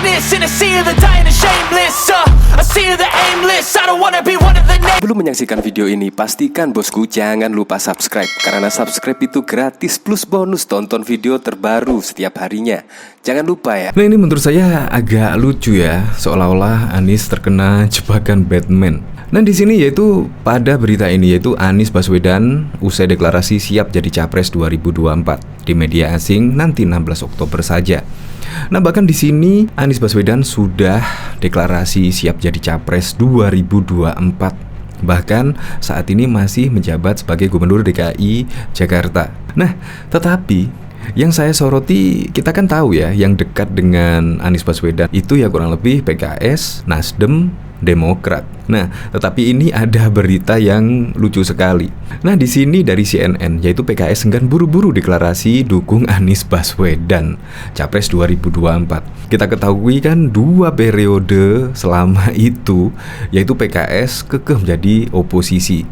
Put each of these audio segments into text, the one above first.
greatness in a sea of the dying and shameless. A sea of the aimless. I don't wanna be one of the nameless. Sebelum menyaksikan video ini, pastikan bosku jangan lupa subscribe. Karena subscribe itu gratis plus bonus tonton video terbaru setiap harinya. Jangan lupa ya. Nah, ini menurut saya agak lucu ya, seolah-olah Anies terkena jebakan Batman. Nah, di sini yaitu pada berita ini yaitu Anies Baswedan usai deklarasi siap jadi Capres 2024 di media asing nanti 16 Oktober saja. Nah, bahkan di sini Anies Baswedan sudah deklarasi siap jadi Capres 2024. Bahkan saat ini masih menjabat sebagai Gubernur DKI Jakarta. Nah, tetapi yang saya soroti, kita kan tahu ya, yang dekat dengan Anies Baswedan itu ya kurang lebih PKS, Nasdem, Demokrat. Nah, tetapi ini ada berita yang lucu sekali. Nah, di sini dari CNN, yaitu PKS enggan buru-buru deklarasi dukung Anies Baswedan Capres 2024. Kita ketahui kan 2 periode selama itu, yaitu PKS kekeh menjadi oposisi.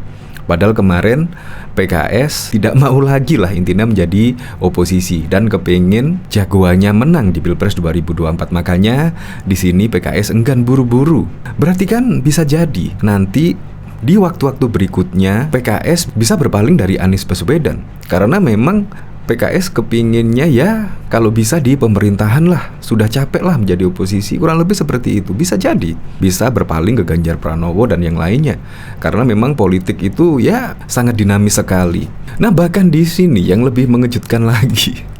Padahal kemarin PKS tidak mau lagi lah intinya menjadi oposisi dan kepengen jagoannya menang di Pilpres 2024. Makanya di sini PKS enggan buru-buru. Berarti kan bisa jadi nanti di waktu-waktu berikutnya PKS bisa berpaling dari Anies Baswedan. Karena memang PKS kepinginnya ya kalau bisa di pemerintahan lah. Sudah capek lah menjadi oposisi. Kurang lebih seperti itu. Bisa jadi bisa berpaling ke Ganjar Pranowo dan yang lainnya. Karena memang politik itu ya sangat dinamis sekali. Nah, bahkan di sini yang lebih mengejutkan lagi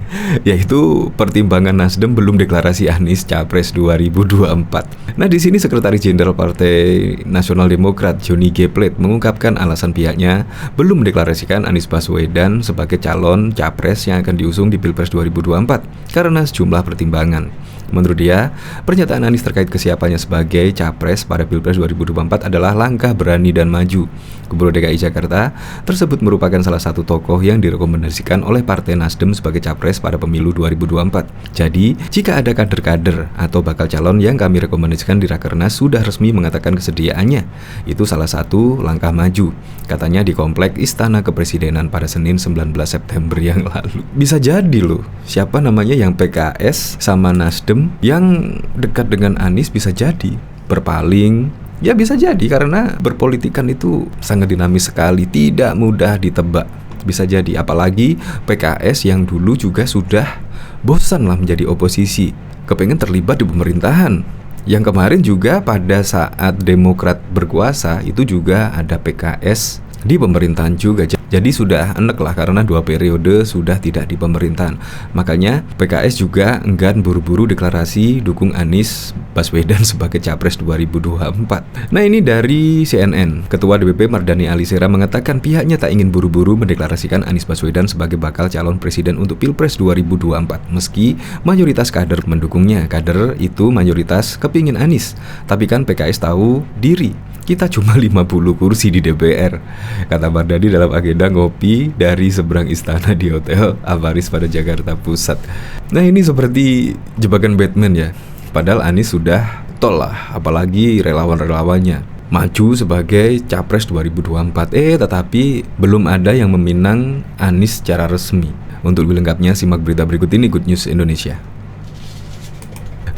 yaitu pertimbangan Nasdem belum deklarasi Anies Capres 2024. Nah, di sini Sekretaris Jenderal Partai Nasional Demokrat Johnny G. Plate mengungkapkan alasan pihaknya belum mendeklarasikan Anies Baswedan sebagai calon Capres yang akan diusung di Pilpres 2024 karena sejumlah pertimbangan. Menurut dia, pernyataan Anies terkait kesiapannya sebagai Capres pada Pilpres 2024 adalah langkah berani dan maju. Gubernur DKI Jakarta tersebut merupakan salah satu tokoh yang direkomendasikan oleh Partai Nasdem sebagai Capres pada pemilu 2024. Jadi, jika ada kader-kader atau bakal calon yang kami rekomendasikan di Rakernas sudah resmi mengatakan kesediaannya, itu salah satu langkah maju, katanya di Komplek Istana Kepresidenan pada Senin 19 September yang lalu. Bisa jadi loh, siapa namanya yang PKS sama Nasdem yang dekat dengan Anies bisa jadi berpaling. Ya bisa jadi karena berpolitikan itu sangat dinamis sekali, tidak mudah ditebak. Bisa jadi apalagi PKS yang dulu juga sudah bosan lah menjadi oposisi, kepengen terlibat di pemerintahan. Yang kemarin juga pada saat Demokrat berkuasa itu juga ada PKS di pemerintahan juga. Jadi sudah enek lah karena 2 periode sudah tidak di pemerintahan. Makanya PKS juga enggan buru-buru deklarasi dukung Anies Baswedan sebagai Capres 2024. Nah, ini dari CNN. Ketua DPP Mardhani Alisera mengatakan pihaknya tak ingin buru-buru mendeklarasikan Anies Baswedan sebagai bakal calon presiden untuk Pilpres 2024. Meski mayoritas kader mendukungnya, kader itu mayoritas kepingin Anies. Tapi kan PKS tahu diri, kita cuma 50 kursi di DPR, kata Mardhani dalam agenda ngopi dari seberang istana di Hotel Avaris pada Jakarta Pusat. Nah, ini seperti jebakan Batman ya. Padahal Anies sudah tol lah, apalagi relawan-relawannya maju sebagai Capres 2024. Tetapi belum ada yang meminang Anies secara resmi. Untuk lebih lengkapnya simak berita berikut ini, Good News Indonesia.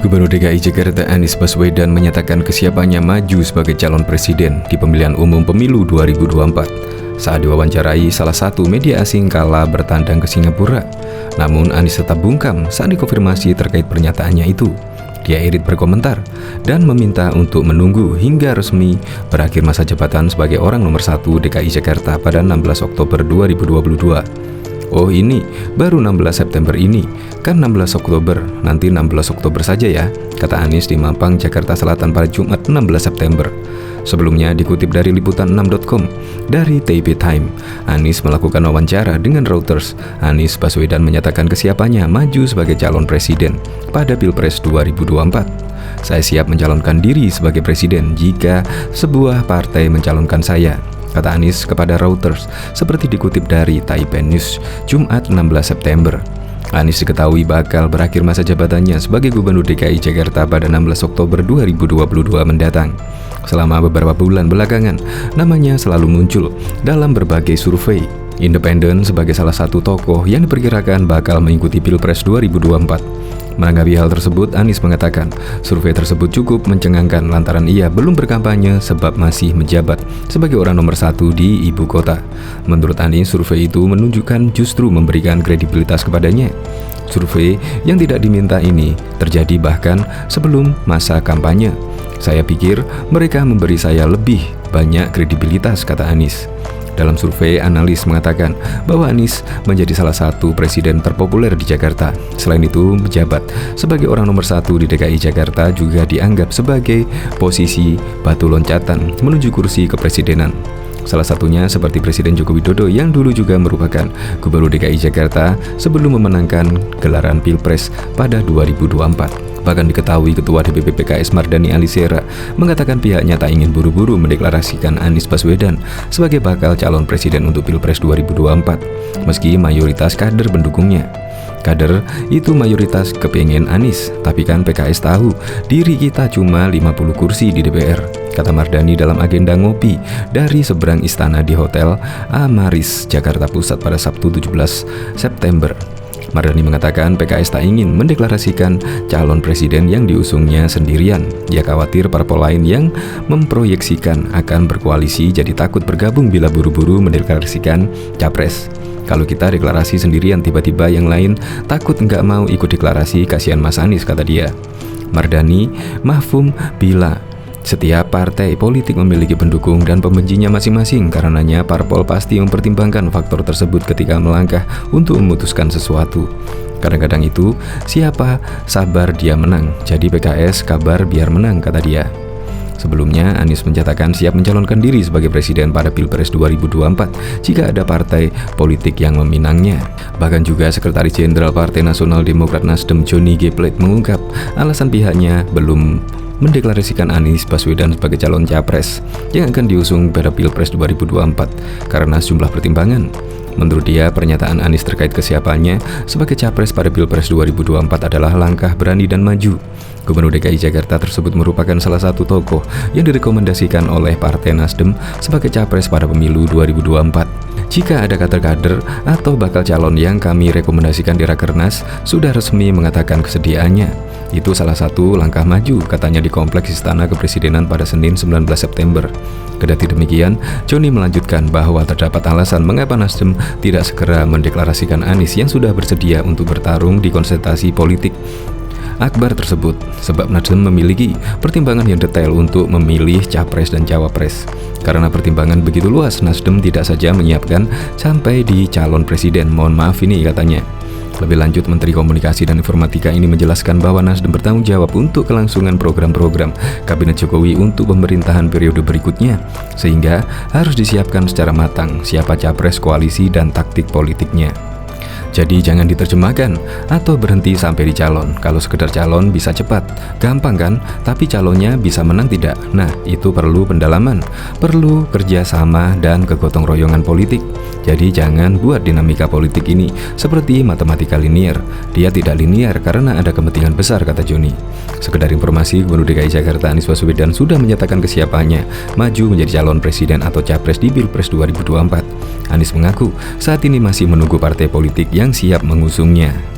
Gubernur DKI Jakarta Anies Baswedan menyatakan kesiapannya maju sebagai calon presiden di pemilihan umum pemilu 2024 saat diwawancarai salah satu media asing kala bertandang ke Singapura. Namun Anies tetap bungkam saat dikonfirmasi terkait pernyataannya itu. Dia irit berkomentar dan meminta untuk menunggu hingga resmi berakhir masa jabatan sebagai orang nomor 1 DKI Jakarta pada 16 Oktober 2022. Oh, ini baru 16 September ini, kan 16 Oktober, nanti 16 Oktober saja ya, kata Anies di Mampang, Jakarta Selatan pada Jumat 16 September. Sebelumnya dikutip dari liputan6.com, dari TIP Time, Anies melakukan wawancara dengan Reuters. Anies Baswedan menyatakan kesiapannya maju sebagai calon presiden pada Pilpres 2024. Saya siap mencalonkan diri sebagai presiden jika sebuah partai mencalonkan saya, kata Anies kepada Reuters, seperti dikutip dari Taipei News, Jumat 16 September. Anies diketahui bakal berakhir masa jabatannya sebagai Gubernur DKI Jakarta pada 16 Oktober 2022 mendatang. Selama beberapa bulan belakangan, namanya selalu muncul dalam berbagai survei independen sebagai salah satu tokoh yang diperkirakan bakal mengikuti Pilpres 2024. Menanggapi hal tersebut, Anies mengatakan survei tersebut cukup mencengangkan lantaran ia belum berkampanye sebab masih menjabat sebagai orang nomor 1 di ibu kota. Menurut Anies, survei itu menunjukkan justru memberikan kredibilitas kepadanya. Survei yang tidak diminta ini terjadi bahkan sebelum masa kampanye. Saya pikir mereka memberi saya lebih banyak kredibilitas, kata Anies. Dalam survei, analis mengatakan bahwa Anies menjadi salah satu presiden terpopuler di Jakarta. Selain itu, menjabat sebagai orang nomor 1 di DKI Jakarta juga dianggap sebagai posisi batu loncatan menuju kursi kepresidenan. Salah satunya seperti Presiden Joko Widodo yang dulu juga merupakan Gubernur DKI Jakarta sebelum memenangkan gelaran Pilpres pada 2024. Bahkan diketahui Ketua DPP PKS Mardhani Alisera mengatakan pihaknya tak ingin buru-buru mendeklarasikan Anies Baswedan sebagai bakal calon presiden untuk Pilpres 2024, meski mayoritas kader pendukungnya. Kader itu mayoritas kepingin Anies, tapi kan PKS tahu diri kita cuma 50 kursi di DPR, kata Mardhani dalam agenda ngopi dari seberang istana di Hotel Amaris, Jakarta Pusat pada Sabtu 17 September. Mardhani mengatakan PKS tak ingin mendeklarasikan calon presiden yang diusungnya sendirian. Ia khawatir parpol lain yang memproyeksikan akan berkoalisi jadi takut bergabung bila buru-buru mendeklarasikan capres. Kalau kita deklarasi sendirian tiba-tiba yang lain takut nggak mau ikut deklarasi, kasihan Mas Anies, kata dia. Mardhani mahfum bila setiap partai politik memiliki pendukung dan pembencinya masing-masing, karenanya parpol pasti mempertimbangkan faktor tersebut ketika melangkah untuk memutuskan sesuatu. Kadang-kadang itu, siapa sabar dia menang, jadi PKS kabar biar menang, kata dia. Sebelumnya, Anies menyatakan siap mencalonkan diri sebagai presiden pada Pilpres 2024 jika ada partai politik yang meminangnya. Bahkan juga Sekretaris Jenderal Partai Nasional Demokrat Nasdem Johnny G. Plate mengungkap alasan pihaknya belum mendeklarasikan Anies Baswedan sebagai calon capres yang akan diusung pada Pilpres 2024 karena sejumlah pertimbangan. Menurut dia, pernyataan Anies terkait kesiapannya sebagai capres pada Pilpres 2024 adalah langkah berani dan maju. Gubernur DKI Jakarta tersebut merupakan salah satu tokoh yang direkomendasikan oleh Partai Nasdem sebagai capres pada pemilu 2024. Jika ada kader-kader atau bakal calon yang kami rekomendasikan di Rakernas sudah resmi mengatakan kesediaannya. Itu salah satu langkah maju, katanya di Kompleks Istana Kepresidenan pada Senin 19 September. Kendati demikian, Johnny melanjutkan bahwa terdapat alasan mengapa Nasdem tidak segera mendeklarasikan Anies yang sudah bersedia untuk bertarung di konsentrasi politik akbar tersebut, sebab Nasdem memiliki pertimbangan yang detail untuk memilih capres dan cawapres. Karena pertimbangan begitu luas, Nasdem tidak saja menyiapkan sampai di calon presiden. Mohon maaf ini, katanya. Lebih lanjut, Menteri Komunikasi dan Informatika ini menjelaskan bahwa Nasdem bertanggung jawab untuk kelangsungan program-program Kabinet Jokowi untuk pemerintahan periode berikutnya, sehingga harus disiapkan secara matang siapa capres, koalisi, dan taktik politiknya. Jadi jangan diterjemahkan atau berhenti sampai di calon. Kalau sekedar calon bisa cepat, gampang kan? Tapi calonnya bisa menang tidak? Nah, itu perlu pendalaman, perlu kerjasama dan kegotong royongan politik. Jadi jangan buat dinamika politik ini seperti matematika linier. Dia tidak linier karena ada kepentingan besar, kata Johnny. Sekedar informasi, Gubernur DKI Jakarta Anies Baswedan sudah menyatakan kesiapannya maju menjadi calon presiden atau capres di Pilpres 2024. Anies mengaku saat ini masih menunggu partai politik yang siap mengusungnya.